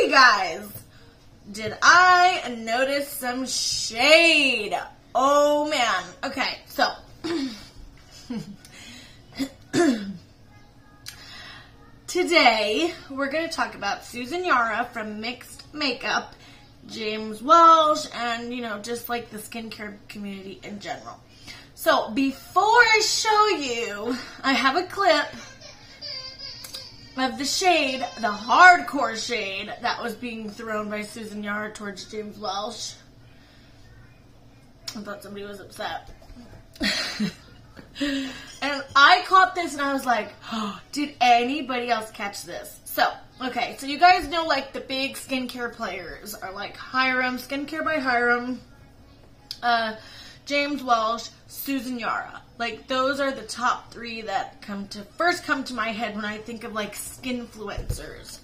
Okay, guys. Did I notice some shade? Oh, man. Okay, so. Today, we're going to talk about Susan Yara from Mixed Makeup, James Welsh, and, you know, just like the skincare community in general. So, before I show you, I have a clip of the shade, the hardcore shade that was being thrown by Susan Yara towards James Welsh. I thought somebody was upset. And I caught this and I was like, oh, did anybody else catch this? So, okay, so you guys know like the big skincare players are like Hyram, Skincare by Hyram, James Welsh, Susan Yara. Like those are the top three that first come to my head when I think of like skinfluencers.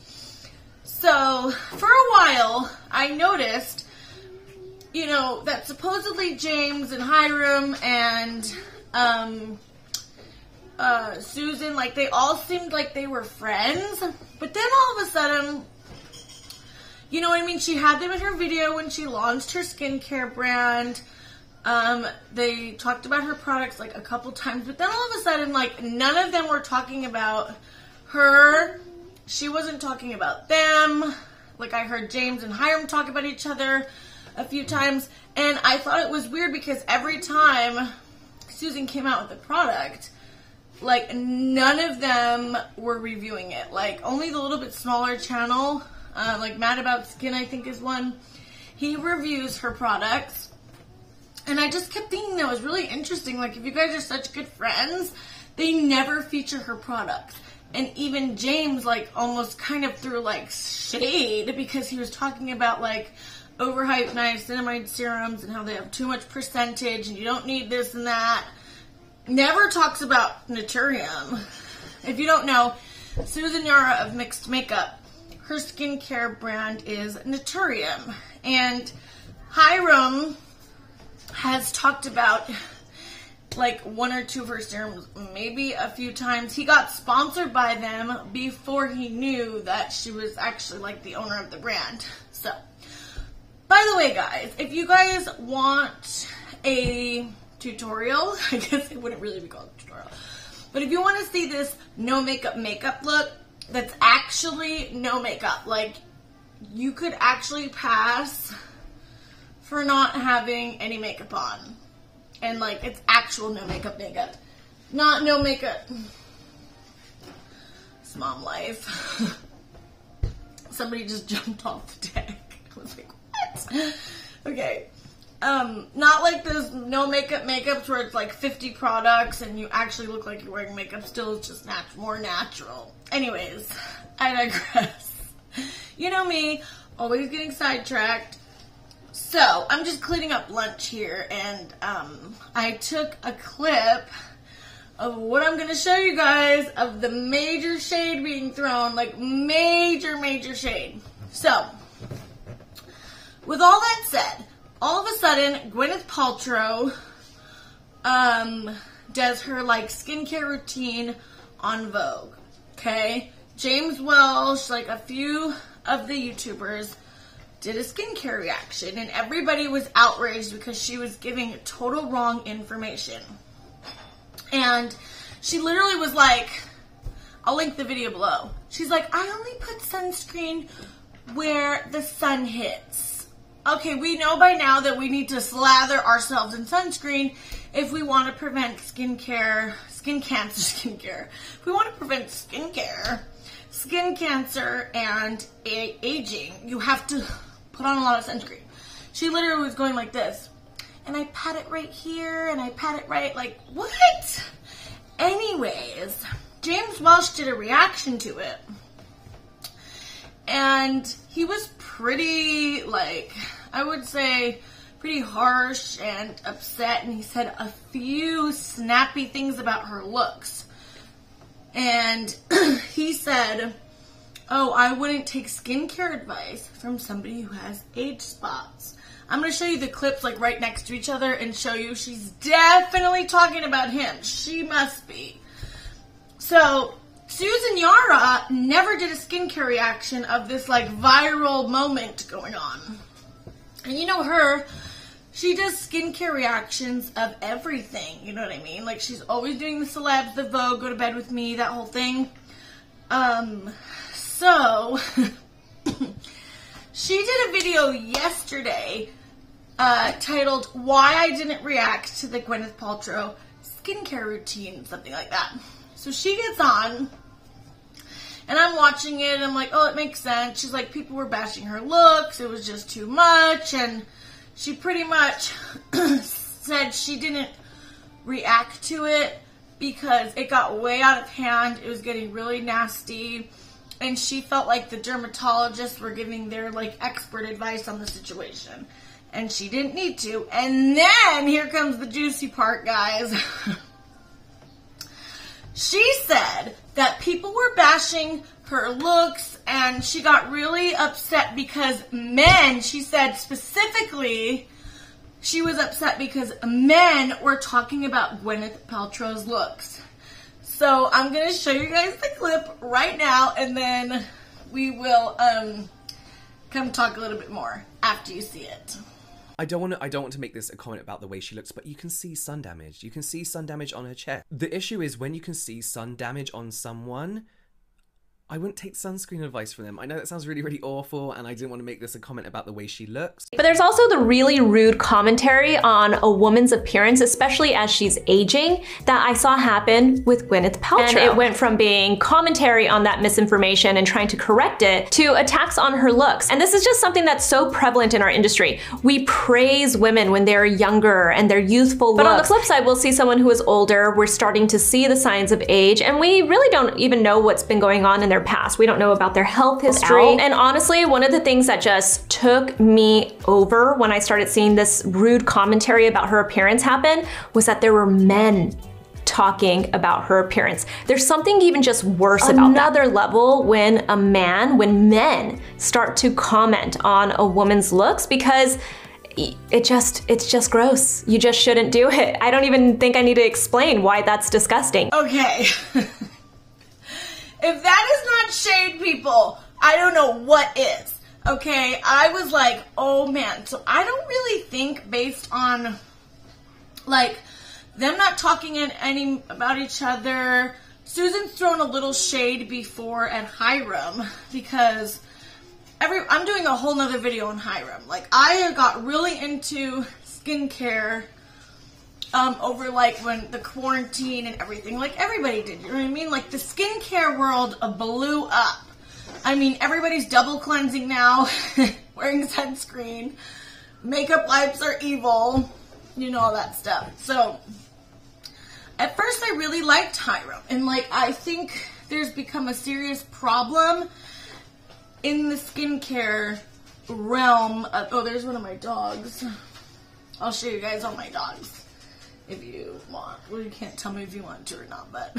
So for a while I noticed, you know, that supposedly James and Hyram and Susan, like they all seemed like they were friends, but then all of a sudden, you know what I mean, she had them in her video when she launched her skincare brand. They talked about her products like a couple times, but then all of a sudden, like none of them were talking about her. She wasn't talking about them. Like I heard James and Hyram talk about each other a few times, and I thought it was weird because every time Susan came out with a product, like none of them were reviewing it. Like only the little bit smaller channel, like Mad About Skin I think is one, he reviews her products. And I just kept thinking that was really interesting. Like if you guys are such good friends, they never feature her products. And even James like almost kind of threw like shade because he was talking about like overhyped niacinamide serums and how they have too much percentage and you don't need this and that. Never talks about Naturium. If you don't know, Susan Yara of Mixed Makeup, her skincare brand is Naturium. And Hyram has talked about like one or two of her serums, maybe a few times. He got sponsored by them before he knew that she was actually like the owner of the brand. So, by the way, guys, if you guys want a tutorial, I guess it wouldn't really be called a tutorial, but if you want to see this no makeup look that's actually no makeup, like you could actually pass for not having any makeup on, and like it's actual no makeup, not no makeup. It's mom life. Somebody just jumped off the deck. I was like, what? Okay. Not like those no makeups where it's like 50 products and you actually look like you're wearing makeup still. It's just more natural. Anyways, I digress. You know me, always getting sidetracked. So, I'm just cleaning up lunch here, and I took a clip of what I'm going to show you guys of the major shade being thrown, like major shade. So, with all that said, all of a sudden, Gwyneth Paltrow does her like skincare routine on Vogue, okay? James Welsh, like a few of the YouTubers, did a skincare reaction, and everybody was outraged because she was giving total wrong information. And she literally was like, I'll link the video below. She's like, I only put sunscreen where the sun hits. Okay, we know by now that we need to slather ourselves in sunscreen if we want to prevent skin cancer. If we want to prevent skin cancer, and aging, you have to put on a lot of sunscreen. She literally was going like this. And I pat it right here, and I pat it right, like, what? Anyways, James Welsh did a reaction to it. And he was pretty, like, I would say, pretty harsh and upset. And he said a few snappy things about her looks. And he said, oh, I wouldn't take skincare advice from somebody who has age spots. I'm going to show you the clips like right next to each other and show you she's definitely talking about him. She must be. So Susan Yara never did a skincare reaction of this like viral moment going on. And you know her, she does skincare reactions of everything, you know what I mean? Like she's always doing the celebs, the Vogue, go to bed with me, that whole thing. So she did a video yesterday titled Why I Didn't React to the Gwyneth Paltrow Skincare Routine, something like that. So she gets on, and I'm watching it, and I'm like, oh, it makes sense. She's like, people were bashing her looks, it was just too much, and she pretty much said she didn't react to it because it got way out of hand, it was getting really nasty, and she felt like the dermatologists were giving their like expert advice on the situation, and she didn't need to. And then here comes the juicy part, guys. She said that people were bashing her looks, and she got really upset because men, she said specifically, she was upset because men were talking about Gwyneth Paltrow's looks. So I'm going to show you guys the clip right now, and then we will come talk a little bit more after you see it. I don't want to make this a comment about the way she looks, but you can see sun damage. You can see sun damage on her chest. The issue is when you can see sun damage on someone, I wouldn't take sunscreen advice from them. I know that sounds really, really awful, and I didn't want to make this a comment about the way she looks. But there's also the really rude commentary on a woman's appearance, especially as she's aging, that I saw happen with Gwyneth Paltrow. And it went from being commentary on that misinformation and trying to correct it to attacks on her looks. And this is just something that's so prevalent in our industry. We praise women when they're younger and their youthful looks. But on the flip side, we'll see someone who is older, we're starting to see the signs of age, and we really don't even know what's been going on in their past. We don't know about their health history. And honestly, one of the things that just took me over when I started seeing this rude commentary about her appearance happen was that there were men talking about her appearance. There's something even just worse about that. Another level when men start to comment on a woman's looks, because it's just gross. You just shouldn't do it. I don't even think I need to explain why that's disgusting. Okay. If that is not shade, people, I don't know what is. Okay, I was like, oh man. So I don't really think, based on like them not talking any about each other. Susan's thrown a little shade before at Hyram because I'm doing a whole nother video on Hyram. Like, I got really into skincare over like when the quarantine and everything, like everybody did, you know what I mean? Like the skincare world blew up. I mean, everybody's double cleansing now, wearing sunscreen, makeup wipes are evil, you know, all that stuff. So at first I really liked Hyram, and like I think there's become a serious problem in the skincare realm of, oh, there's one of my dogs. I'll show you guys all my dogs if you want. Well, you can't tell me if you want to or not, but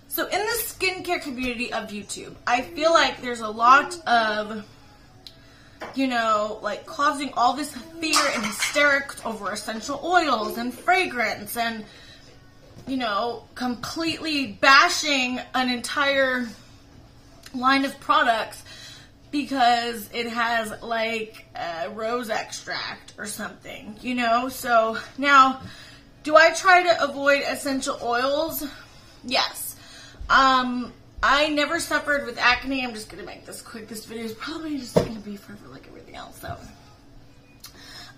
so in the skincare community of YouTube, I feel like there's a lot of, you know, like causing all this fear and hysterics over essential oils and fragrance, and, you know, completely bashing an entire line of products because it has like rose extract or something, you know. So now, do I try to avoid essential oils? Yes. I never suffered with acne. I'm just gonna make this quick. This video is probably just gonna be forever like everything else. So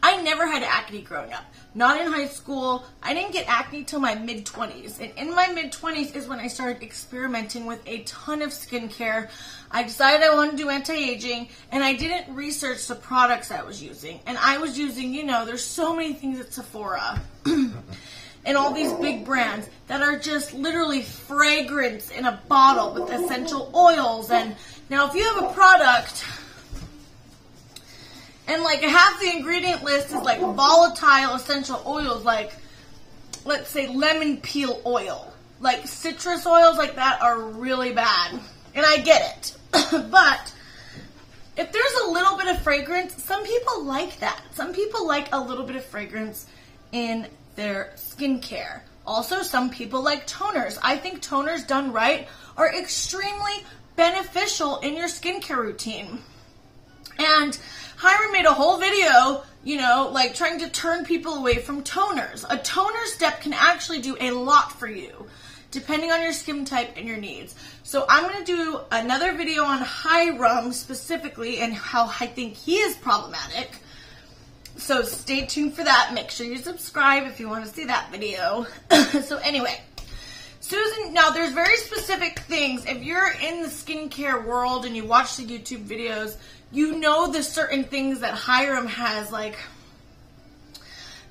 I never had acne growing up. Not in high school. I didn't get acne till my mid-20s. And in my mid-20s is when I started experimenting with a ton of skincare. I decided I wanted to do anti-aging, and I didn't research the products I was using. And I was using, you know, there's so many things at Sephora and all these big brands that are just literally fragrance in a bottle with essential oils. And now if you have a product and like half the ingredient list is like volatile essential oils, like let's say lemon peel oil, like citrus oils like that are really bad. And I get it. But if there's a little bit of fragrance, some people like that. Some people like a little bit of fragrance in their skincare. Also, some people like toners. I think toners done right are extremely beneficial in your skincare routine. And Hyram made a whole video, you know, like trying to turn people away from toners. A toner step can actually do a lot for you, depending on your skin type and your needs. So I'm going to do another video on Hyram specifically and how I think he is problematic. So stay tuned for that. Make sure you subscribe if you want to see that video. So anyway, Susan, now there's very specific things. If you're in the skincare world and you watch the YouTube videos, you know the certain things that Hyram has like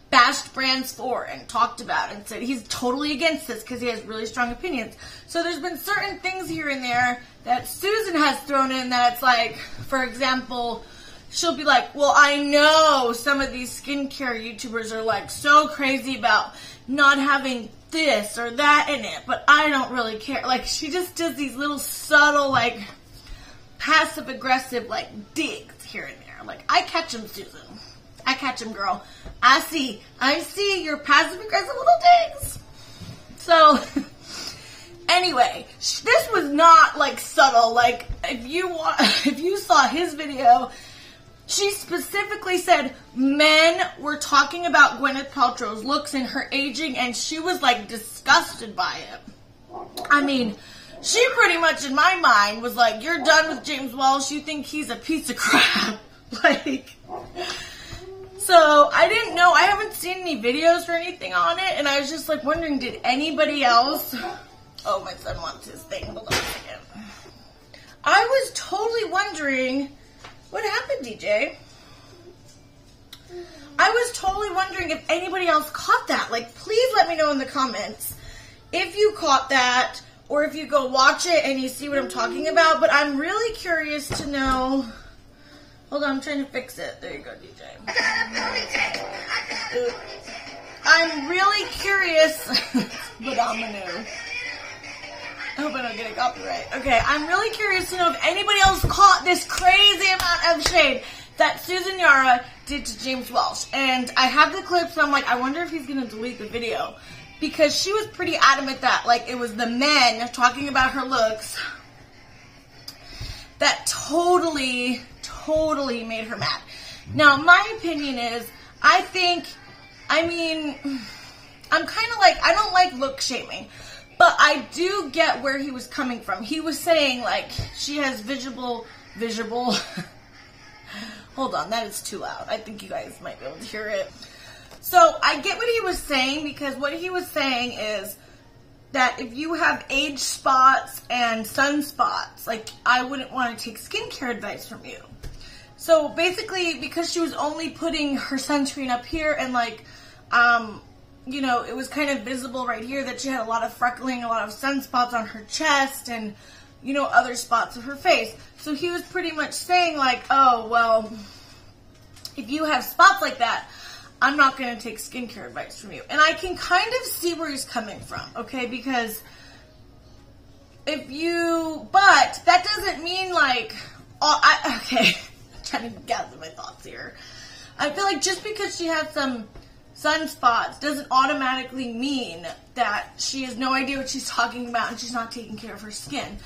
bashed brands for and talked about and said he's totally against this because he has really strong opinions. So there's been certain things here and there that Susan has thrown in that it's like, for example, she'll be like, well, I know some of these skincare YouTubers are like so crazy about not having this or that in it, but I don't really care. Like, she just does these little subtle, like, passive-aggressive, like, digs here and there. Like, I catch them, Susan. I catch them, girl. I see your passive-aggressive little digs. So, anyway, this was not, like, subtle. Like, if you saw his video, she specifically said men were talking about Gwyneth Paltrow's looks and her aging, and she was, like, disgusted by it. I mean, she pretty much, in my mind, was like, you're done with James Welsh, you think he's a piece of crap. Like, so, I didn't know, I haven't seen any videos or anything on it, and I was just, like, wondering, did anybody else... Oh, my son wants his thing. Hold on a second. I was totally wondering... What happened, DJ? I was totally wondering if anybody else caught that. Like, please let me know in the comments if you caught that or if you go watch it and you see what I'm talking about. But I'm really curious to know. Hold on, I'm trying to fix it. There you go, DJ. I'm really curious. But I'm new. I hope I don't get a copyright. Okay, I'm really curious to know if anybody else caught this crazy amount of shade that Susan Yara did to James Welsh. And I have the clips, and I'm like, I wonder if he's going to delete the video. Because she was pretty adamant that, like, it was the men talking about her looks that totally made her mad. Now, my opinion is, I'm kind of like, I don't like look shaming. But I do get where he was coming from. He was saying, like, she has visible... Hold on, that is too loud. I think you guys might be able to hear it. So, I get what he was saying, because what he was saying is that if you have age spots and sunspots, like, I wouldn't want to take skincare advice from you. So, basically, because she was only putting her sunscreen up here and, like, you know, it was kind of visible right here that she had a lot of freckling, a lot of sunspots on her chest, and, you know, other spots of her face. So he was pretty much saying, like, oh, well, if you have spots like that, I'm not going to take skincare advice from you. And I can kind of see where he's coming from, okay? Because but that doesn't mean, like, okay, I'm trying to gather my thoughts here. I feel like just because she has some sunspots doesn't automatically mean that she has no idea what she's talking about and she's not taking care of her skin.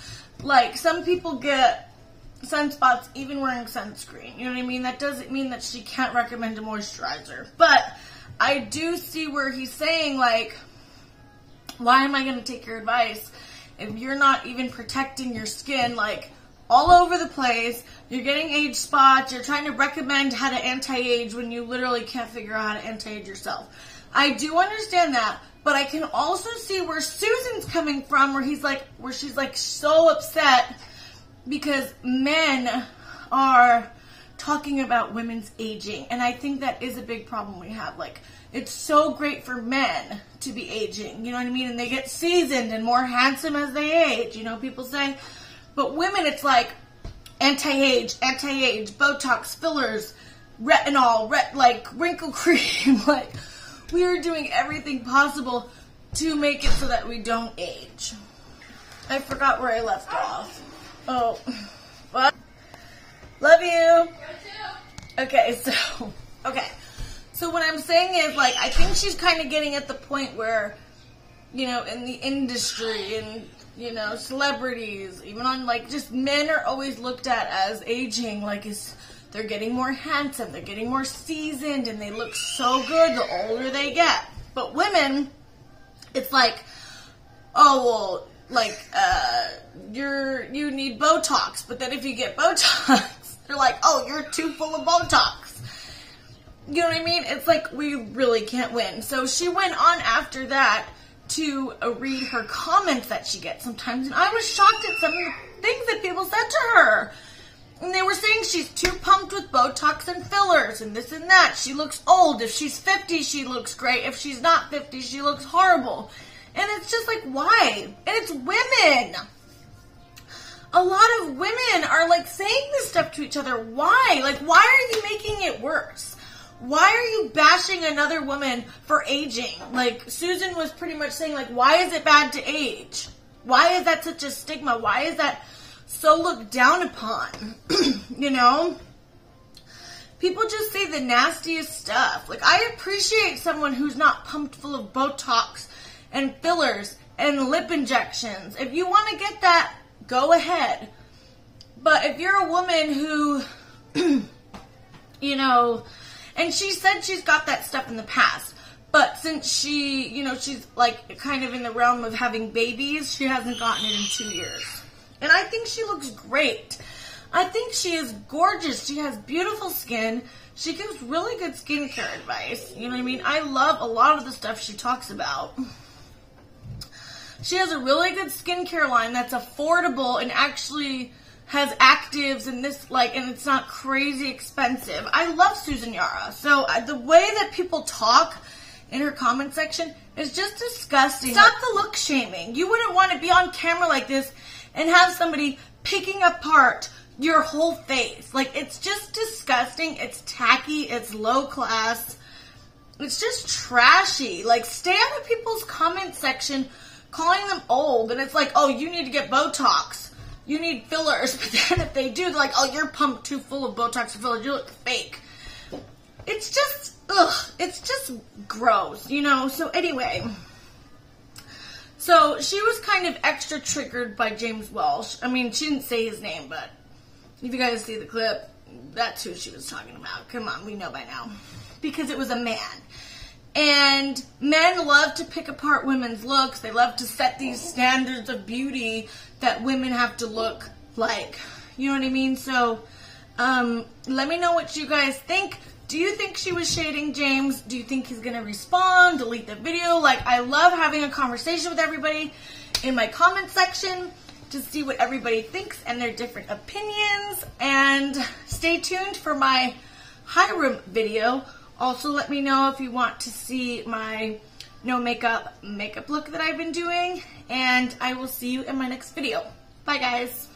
Like, some people get sunspots even wearing sunscreen. You know what I mean? That doesn't mean that she can't recommend a moisturizer. But I do see where he's saying, like, why am I going to take your advice if you're not even protecting your skin, like, all over the place? You're getting age spots. You're trying to recommend how to anti-age when you literally can't figure out how to anti-age yourself. I do understand that, but I can also see where Susan's coming from, where she's like so upset because men are talking about women's aging, and I think that is a big problem we have. Like, it's so great for men to be aging, you know what I mean? And they get seasoned and more handsome as they age, you know, people say. But women, it's like anti-age, Botox, fillers, retinol, like wrinkle cream. Like, we are doing everything possible to make it so that we don't age. I forgot where I left off. Oh, what? Love you. Okay, so what I'm saying is, like, I think she's kind of getting at the point where you know, in the industry and, you know, celebrities, even on, like, just men are always looked at as aging, like, they're getting more handsome, they're getting more seasoned, and they look so good the older they get. But women, it's like, oh, well, like, you need Botox, but then if you get Botox, they're like, oh, you're too full of Botox. You know what I mean? It's like, we really can't win. So she went on after that to read her comments that she gets sometimes, and I was shocked at some of the things that people said to her. And they were saying she's too pumped with Botox and fillers and this and that. She looks old. If she's 50, she looks great. If she's not 50, she looks horrible. And it's just like, why? And it's women. A lot of women are like saying this stuff to each other. Why? Like, why are you making it worse? Why are you bashing another woman for aging? Like, Susan was pretty much saying, like, why is it bad to age? Why is that such a stigma? Why is that so looked down upon? You know? People just say the nastiest stuff. Like, I appreciate someone who's not pumped full of Botox and fillers and lip injections. If you want to get that, go ahead. But if you're a woman who, you know, and she said she's got that stuff in the past, but since she, you know, she's like kind of in the realm of having babies, she hasn't gotten it in 2 years. And I think she looks great. I think she is gorgeous. She has beautiful skin. She gives really good skincare advice. You know what I mean? I love a lot of the stuff she talks about. She has a really good skincare line that's affordable and actually has actives and this, like, and it's not crazy expensive. I love Susan Yara. So the way that people talk in her comment section is just disgusting. Stop the look shaming. You wouldn't want to be on camera like this and have somebody picking apart your whole face. Like, it's just disgusting. It's tacky. It's low class. It's just trashy. Like, stay out of people's comment section calling them old, and it's like, oh, you need to get Botox. You need fillers. But then if they do, they're like, oh, you're pumped too full of Botox and fillers. You look fake. It's just, ugh. It's just gross, you know? So anyway, so she was kind of extra triggered by James Welsh. I mean, she didn't say his name, but if you guys see the clip, that's who she was talking about. Come on, we know by now. Because it was a man. And men love to pick apart women's looks. They love to set these standards of beauty that women have to look like. You know what I mean? So, let me know what you guys think. Do you think she was shading James? Do you think he's going to respond, delete the video? Like, I love having a conversation with everybody in my comment section to see what everybody thinks and their different opinions. And stay tuned for my Hyram video. Also, let me know if you want to see my no makeup look that I've been doing. And I will see you in my next video. Bye, guys.